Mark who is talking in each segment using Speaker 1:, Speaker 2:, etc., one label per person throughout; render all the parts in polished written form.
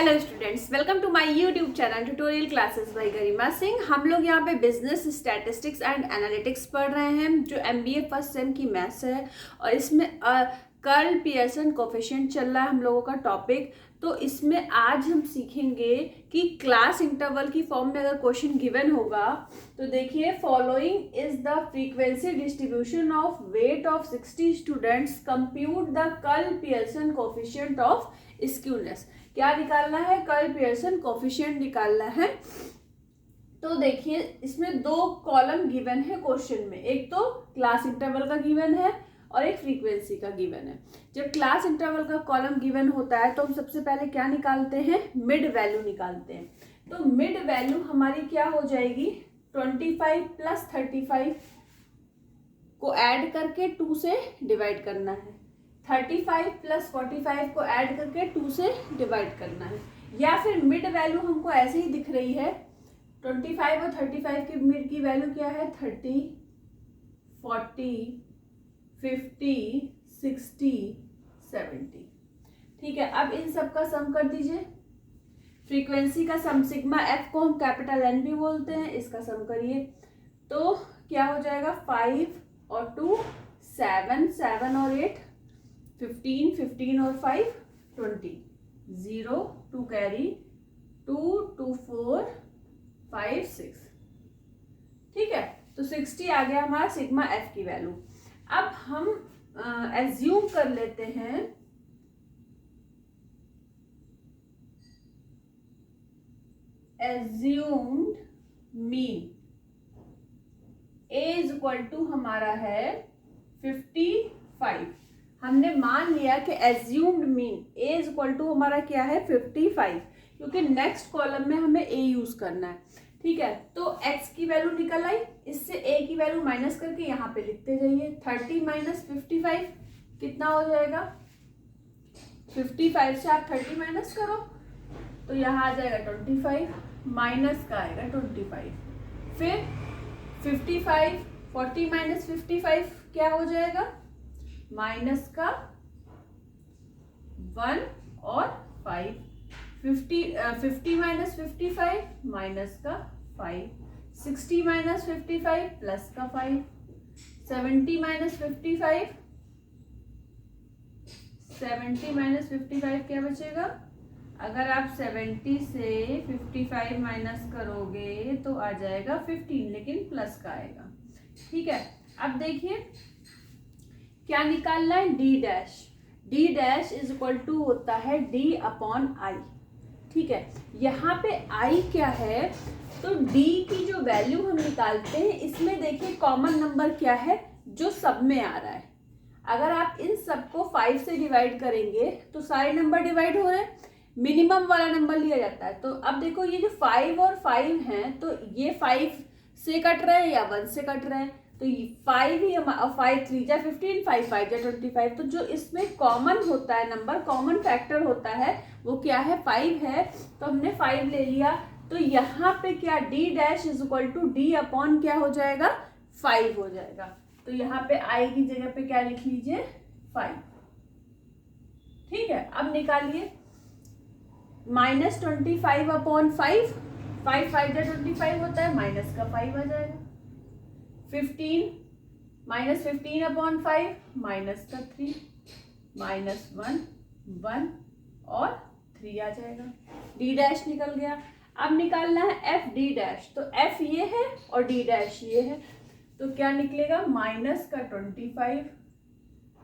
Speaker 1: Hello students, welcome to my YouTube channel tutorial classes by Garima Singh. हम लोग यहाँ पे बिजनेस स्टैटिस्टिक्स एंड एनालिटिक्स पढ़ रहे हैं, जो एमबीए फर्स्ट सेम की मैथ्स है और इसमें कर्ल पियर्सन कोफिशिएंट चल रहा है हम लोगों का टॉपिक। तो इसमें आज हम सीखेंगे कि क्लास इंटरवल की फॉर्म में अगर क्वेश्चन गिवन होगा तो देखिए, following is the frequency distribution of weight of 60 students, compute the curl Pearson coefficient of skewness. क्या निकालना है? कर्ल पियर्सन कोफिशिएंट निकालना है। तो देखिए, इसमें दो कॉलम गिवन है क्वेश्चन में, एक तो क्लास इंटरवल का गिवन है और एक फ्रीक्वेंसी का गिवन है। जब क्लास इंटरवल का कॉलम गिवन होता है तो हम सबसे पहले क्या निकालते हैं? मिड वैल्यू निकालते हैं। तो मिड वैल्यू हमारी क्या हो जाएगी? 25 प्लस 35 को ऐड करके 2 से डिवाइड करना है, 35 प्लस 45 को ऐड करके 2 से डिवाइड करना है। या फिर मिड वैल्यू हमको ऐसे ही दिख रही है, 25 और 35 के मिड की वैल्यू क्या है? 30, 40, 50, 60, 70। ठीक है, अब इन सब का सम कर दीजिए। फ्रीक्वेंसी का सम सिग्मा एफ को हम कैपिटल एन भी बोलते हैं, इसका सम करिए तो क्या हो जाएगा? 5 और 2 7, 7 और 8 15, 15 और 5 20, 0 2 कैरी 2 2 4 5 6। ठीक है, तो 60 आ गया हमारा सिग्मा एफ की वैल्यू। अब हम एज्यूम कर लेते हैं assumed mean A is equal to हमारा है 55। हमने मान लिया कि assumed mean A is equal to हमारा क्या है? 55, क्योंकि नेक्स्ट कॉलम में हमें ए यूज करना है। ठीक है, तो x की वैल्यू निकल आई, इससे a की वैल्यू माइनस करके यहाँ पे लिखते जाइए। 30 माइनस 55 कितना हो जाएगा? 55 से आप 30 माइनस करो तो यहाँ आ जाएगा 25, माइनस का आएगा 25। फिर 55, 40 माइनस 55 क्या हो जाएगा? माइनस का 1 और 5, 50 माइनस 55 माइनस का 5, 60 माइनस 55 प्लस का 5, 70 माइनस 55, 70 माइनस 55 क्या बचेगा? अगर आप 70 से 55 माइनस करोगे तो आ जाएगा 15, लेकिन प्लस का आएगा। ठीक है, अब देखिए क्या निकालना है? D dash. D dash is equal to होता है डी अपॉन आई। ठीक है, यहाँ पे आई क्या है? तो d की जो वैल्यू हम निकालते हैं, इसमें देखिए कॉमन नंबर क्या है जो सब में आ रहा है। अगर आप इन सबको 5 से डिवाइड करेंगे तो सारे नंबर डिवाइड हो रहे हैं, मिनिमम वाला नंबर लिया जाता है। तो अब देखो, ये जो 5 और 5 हैं तो ये 5 से कट रहे हैं या 1 से कट रहे हैं, तो 5 ही, 5 3 जा 15, 5 5 जा 25। तो जो इसमें कॉमन होता है नंबर, कॉमन फैक्टर होता है, वो क्या है? 5 है। तो हमने 5 ले लिया, तो यहाँ पे क्या? D dash is equal to d upon क्या हो जाएगा? 5 हो जाएगा। तो यहाँ पे आई की जगह पे क्या लिख लीजिए? 5। ठीक है, अब निकालिए माइनस 25 अपॉन 5, 5 5 जा 25 होता है, माइनस का 5 आ जाएगा। 15 माइनस 15 अपॉन 5 माइनस का 3, माइनस 1 1 और 3 आ जाएगा। डी डैश निकल गया। अब निकालना है एफ डी डैश। तो एफ ये है और डी डैश ये है, तो क्या निकलेगा? माइनस का 25,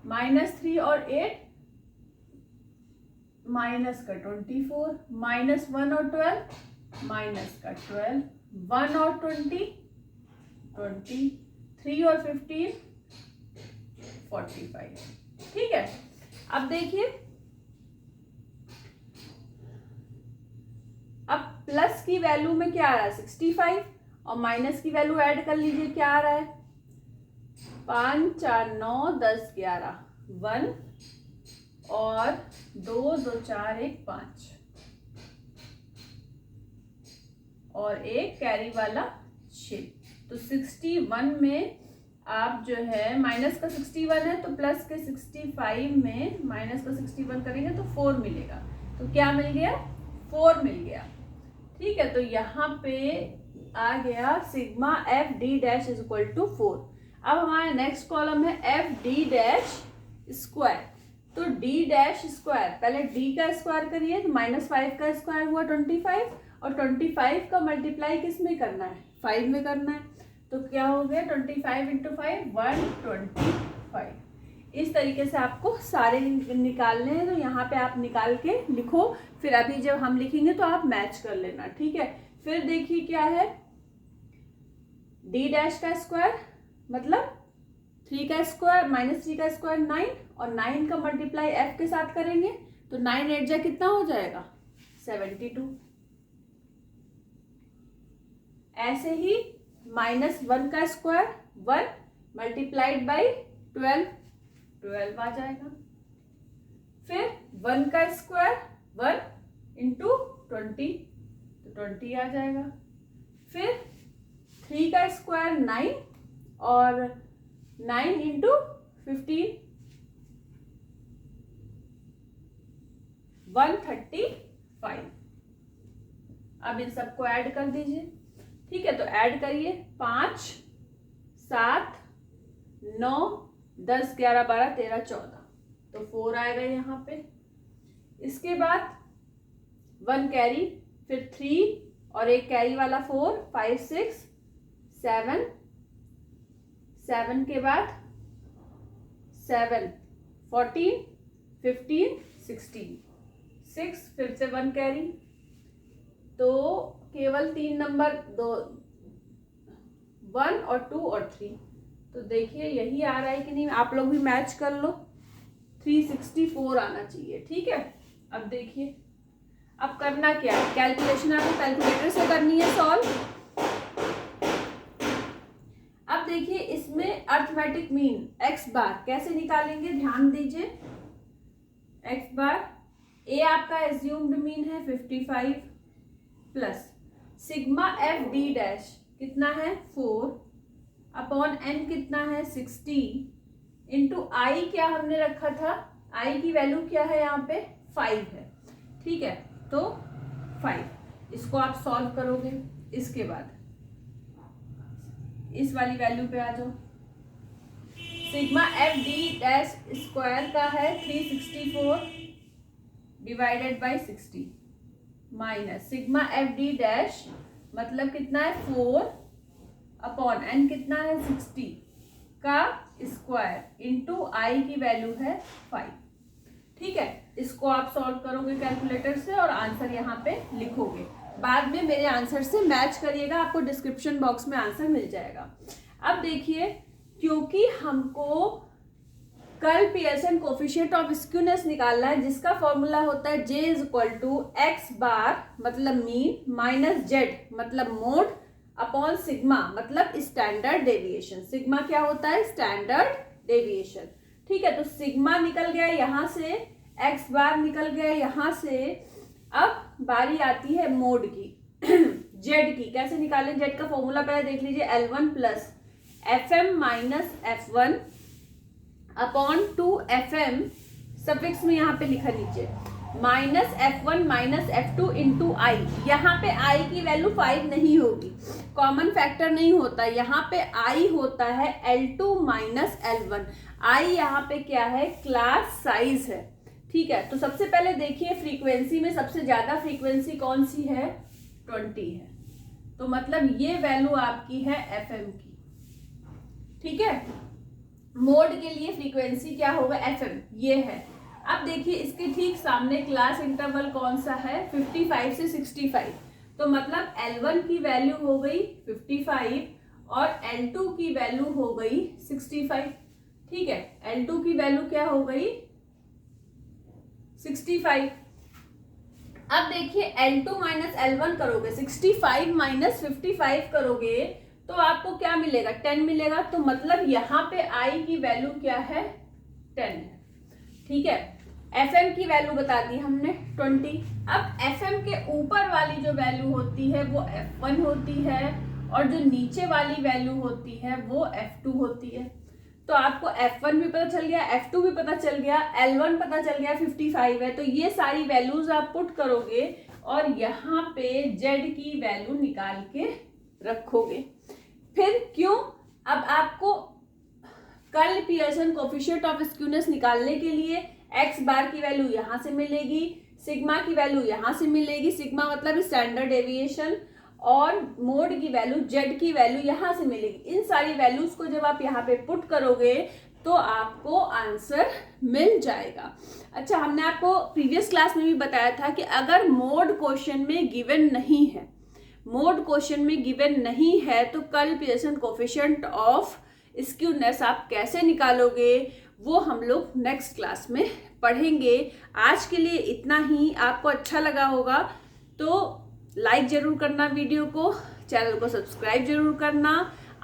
Speaker 1: माइनस 3 और 8, माइनस का 24, माइनस 1 और 12, माइनस का 12, 1 और 20, 20, 3 और 15, 45। ठीक है, अब देखिए, अब प्लस की वैल्यू में क्या आ रहा है? 65, और माइनस की वैल्यू ऐड कर लीजिए, क्या आ रहा है? 5 4 9 10 11, 1 और 2 2 4 1 5 और एक कैरी वाला 6। तो 61 में आप जो है, माइनस का 61 है तो प्लस के 65 में माइनस का 61 करेंगे तो 4 मिलेगा। तो क्या मिल गया? 4 मिल गया। ठीक है, तो यहाँ पे आ गया sigma f d dash is equal to 4। अब हमारा नेक्स्ट कॉलम है एफ डी डैश स्क्वायर। तो डी डैश स्क्वायर, पहले डी का स्क्वायर करिए तो -5 का स्क्वायर हुआ 25, और 25 का मल्टीप्लाई किस में करना है, 5 में करना है। तो क्या हो गया 25 इंटू 5 125। इस तरीके से आपको सारे निकालने हैं, तो यहाँ पे आप निकाल के लिखो, फिर अभी जब हम लिखेंगे तो आप मैच कर लेना। ठीक है, फिर देखिए क्या है, डी डैश का स्क्वायर मतलब 3 का स्क्वायर -3 का स्क्वायर 9, और 9 का मल्टीप्लाई एफ के साथ करेंगे तो 9 8 जा कितना हो जाएगा 72। ऐसे ही -1 का स्क्वायर 1 मल्टीप्लाइड बाई 12 आ जाएगा। फिर 1 का स्क्वायर 1 इंटू 20 तो 20 आ जाएगा। फिर 3 का स्क्वायर 9 और 9 इंटू 15 135। अब इन सबको ऐड कर दीजिए। ठीक है, तो ऐड करिए 5 7 9 10 11 12 13 14, तो 4 आएगा यहाँ पे। इसके बाद 1 कैरी, फिर 3 और एक कैरी वाला 4 5 6 7 7 के बाद 7 14 15 16 6, फिर से 1 कैरी, तो केवल 3 नंबर 2 1 और 2 और 3। तो देखिए यही आ रहा है कि नहीं, आप लोग भी मैच कर लो, 364 आना चाहिए। ठीक है, अब देखिए अब करना क्या है, कैलकुलेशन आपको कैलकुलेटर से करनी है सॉल्व। अब देखिए इसमें अर्थमेटिक मीन एक्स बार कैसे निकालेंगे, ध्यान दीजिए। एक्स बार ए आपका एज्यूम्ड मीन है 55 plus sigma f d dash कितना है 4 अपॉन एन कितना है 60 इंटू आई क्या हमने रखा था, आई की वैल्यू क्या है यहाँ पे 5 है। ठीक है, तो 5 इसको आप सॉल्व करोगे। इसके बाद इस वाली वैल्यू पे आ जाओ, sigma f d dash square का है 364 divided by 60 minus sigma f d dash मतलब कितना है 4 अपॉन एन कितना है 60 का स्क्वायर इंटू आई की वैल्यू है 5। ठीक है, इसको आप सॉल्व करोगे कैलकुलेटर से और आंसर यहाँ पे लिखोगे। बाद में मेरे आंसर से मैच करिएगा, आपको डिस्क्रिप्शन बॉक्स में आंसर मिल जाएगा। अब देखिए, क्योंकि हमको कल पियर्सन कोफिशिएंट ऑफ स्क्यूनेस निकालना है, जिसका फॉर्मूला होता है J is equal to x bar मतलब मीन माइनस जेड मतलब मोड अपॉन सिग्मा मतलब स्टैंडर्ड डेविएशन। सिग्मा क्या होता है, स्टैंडर्ड डेविएशन। ठीक है, तो सिग्मा निकल गया यहाँ से, एक्स बार निकल गया यहाँ से। अब बारी आती है मोड की जेड की। कैसे निकालें जेड का फॉर्मूला पहले देख लीजिए, L1 plus FM minus F1 upon 2FM suffix में यहाँ पे लिखा नीचे minus F1 minus F2 into आई। यहाँ पे आई की वैल्यू 5 नहीं होगी, कॉमन फैक्टर नहीं होता, यहाँ पे आई होता है L2 माइनस L1। आई यहाँ पे क्या है, क्लास साइज है। ठीक है, तो सबसे पहले देखिए फ्रीक्वेंसी में सबसे ज्यादा फ्रीक्वेंसी कौन सी है, 20 है, तो मतलब ये वैल्यू आपकी है FM की। ठीक है, मोड के लिए फ्रीक्वेंसी क्या होगा, FM ये है। अब देखिए इसके ठीक सामने क्लास इंटरवल कौन सा है, 55 से 65, तो मतलब L1 की वैल्यू हो गई 55 और L2 की वैल्यू हो गई 65। ठीक है, L2 की वैल्यू क्या हो गई 65। अब देखिए L2 माइनस L1 करोगे, 65 माइनस 55 करोगे तो आपको क्या मिलेगा, 10 मिलेगा। तो मतलब यहाँ पे आई की वैल्यू क्या है, 10 है। ठीक है, FM की वैल्यू बता दी हमने 20। अब FM के ऊपर वाली जो वैल्यू होती है वो F1 होती है और जो नीचे वाली वैल्यू होती है वो F2 होती है। तो आपको F1 भी पता चल गया, F2 भी पता चल गया, L1 पता चल गया 55 है। तो ये सारी वैल्यूज आप पुट करोगे और यहाँ पे z की वैल्यू निकाल के रखोगे। फिर क्यों? अब आपको curl Pearson coefficient of skewness निकालने के लिए x बार की वैल्यू यहाँ से मिलेगी, सिग्मा की वैल्यू यहाँ से मिलेगी, सिग्मा मतलब स्टैंडर्ड डेविएशन, और मोड की वैल्यू z की वैल्यू यहाँ से मिलेगी। इन सारी वैल्यूज को जब आप यहाँ पे पुट करोगे तो आपको आंसर मिल जाएगा। अच्छा, हमने आपको प्रीवियस क्लास में भी बताया था कि अगर मोड क्वेश्चन में गिवन नहीं है, मोड क्वेश्चन में गिवन नहीं है तो curl Pearson coefficient of skewness आप कैसे निकालोगे वो हम लोग नेक्स्ट क्लास में पढ़ेंगे। आज के लिए इतना ही। आपको अच्छा लगा होगा तो लाइक जरूर करना वीडियो को, चैनल को सब्सक्राइब जरूर करना,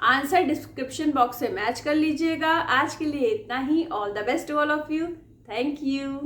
Speaker 1: आंसर डिस्क्रिप्शन बॉक्स से मैच कर लीजिएगा। आज के लिए इतना ही। All the best all of you. Thank you.